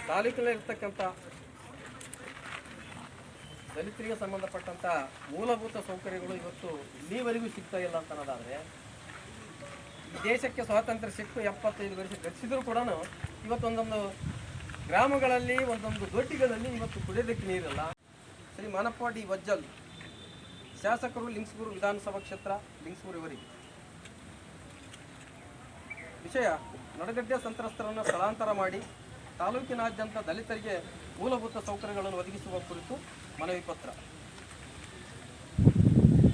ತಾಲೂಕಿನಲ್ಲಿರ್ತಕ್ಕಂಥ ದಲಿತರಿಗೆ ಸಂಬಂಧಪಟ್ಟಂಥ ಮೂಲಭೂತ ಸೌಕರ್ಯಗಳು ಇವತ್ತು ಇಲ್ಲಿವರೆಗೂ ಸಿಗ್ತಾ ಇಲ್ಲ ಅಂತ ಅನ್ನೋದಾದರೆ, ಈ ದೇಶಕ್ಕೆ ಸ್ವಾತಂತ್ರ್ಯ ಸಿಕ್ಕು 75 ವರ್ಷ ಗತಿಸಿದ್ರು ಕೂಡ ಇವತ್ತೊಂದೊಂದು ಗ್ರಾಮಗಳಲ್ಲಿ ಒಂದೊಂದು ದೊಡ್ಡಿಗಳಲ್ಲಿ ಇವತ್ತು ಕುಡಿಯೋದಕ್ಕೆ ನೀರಿಲ್ಲ. ಶ್ರೀ ಮಾನಪ್ಪ ಡಿ ವಜ್ಜಲ್ ಶಾಸಕರು ಲಿಂಗಸೂರು ವಿಧಾನಸಭಾ ಕ್ಷೇತ್ರ ಲಿಂಗಸೂರು ಇವರಿಗೆ ವಿಷಯ ನಡಗಡ್ಡೆ ಸಂತ್ರಸ್ತರನ್ನು ಸ್ಥಳಾಂತರ ಮಾಡಿ ತಾಲೂಕಿನಾದ್ಯಂತ ದಲಿತರಿಗೆ ಮೂಲಭೂತ ಸೌಕರ್ಯಗಳನ್ನು ಒದಗಿಸುವ ಕುರಿತು ಮನವಿ ಪತ್ರ.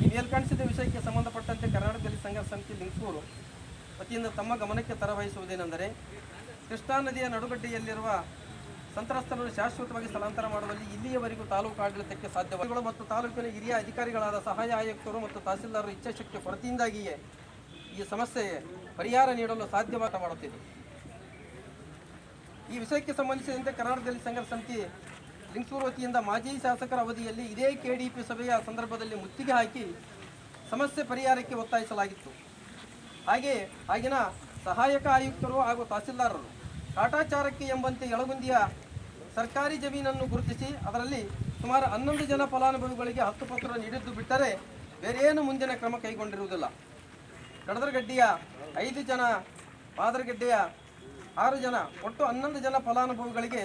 ಈ ಮೇಲ್ಕಾಣಿಸಿದ ವಿಷಯಕ್ಕೆ ಸಂಬಂಧಪಟ್ಟಂತೆ ಕರ್ನಾಟಕ ದಲಿತ ಸಂಘರ್ಷ ಸಮಿತಿ ಲಿಂಗಸೂರು ವತಿಯಿಂದ ತಮ್ಮ ಗಮನಕ್ಕೆ ತರವಹಿಸುವುದೇನೆಂದರೆ, ಕೃಷ್ಣಾ ನದಿಯ ನಡುಗಡ್ಡೆಯಲ್ಲಿರುವ ಸಂತ್ರಸ್ತರನ್ನು ಶಾಶ್ವತವಾಗಿ ಸ್ಥಳಾಂತರ ಮಾಡುವಲ್ಲಿ ಇಲ್ಲಿಯವರೆಗೂ ತಾಲೂಕು ಆಡಳಿತಕ್ಕೆ ಸಾಧ್ಯವಾಗಲು ಮತ್ತು ತಾಲೂಕಿನ ಹಿರಿಯ ಅಧಿಕಾರಿಗಳಾದ ಸಹಾಯ ಆಯುಕ್ತರು ಮತ್ತು ತಹಸೀಲ್ದಾರರ ಇಚ್ಛಾಶಕ್ತಿ ಕೊರತೆಯಿಂದಾಗಿಯೇ ಈ ಸಮಸ್ಯೆಗೆ ಪರಿಹಾರ ನೀಡಲು ಸಾಧ್ಯವಾದ ಮಾಡುತ್ತಿದೆ. ಈ ವಿಷಯಕ್ಕೆ ಸಂಬಂಧಿಸಿದಂತೆ ಕರ್ನಾಟಕ ದಲಿತ ಸಂಘರ್ಷ ಸಮಿತಿ ಲಿಂಗಸೂರು ವತಿಯಿಂದ ಮಾಜಿ ಶಾಸಕರ ಅವಧಿಯಲ್ಲಿ ಇದೇ ಕೆಡಿಪಿ ಸಭೆಯ ಸಂದರ್ಭದಲ್ಲಿ ಮುತ್ತಿಗೆ ಹಾಕಿ ಸಮಸ್ಯೆ ಪರಿಹಾರಕ್ಕೆ ಒತ್ತಾಯಿಸಲಾಗಿತ್ತು. ಹಾಗೆಯೇ ಆಗಿನ ಸಹಾಯಕ ಆಯುಕ್ತರು ಹಾಗೂ ತಹಸೀಲ್ದಾರರು ಕಾಟಾಚಾರಕ್ಕೆ ಎಂಬಂತೆ ಯಳಗುಂದಿಯ ಸರ್ಕಾರಿ ಜಮೀನನ್ನು ಗುರುತಿಸಿ ಅದರಲ್ಲಿ ಸುಮಾರು 11 ಜನ ಫಲಾನುಭವಿಗಳಿಗೆ ಹಕ್ಕು ಪತ್ರ ನೀಡಿದ್ದು ಬಿಟ್ಟರೆ ಬೇರೇನು ಮುಂದಿನ ಕ್ರಮ ಕೈಗೊಂಡಿರುವುದಿಲ್ಲ. ಕಡದರಗಡ್ಡೆಯ 5 ಜನ, ಪಾದರಗಡ್ಡೆಯ 6 ಜನ, ಒಟ್ಟು 11 ಜನ ಫಲಾನುಭವಿಗಳಿಗೆ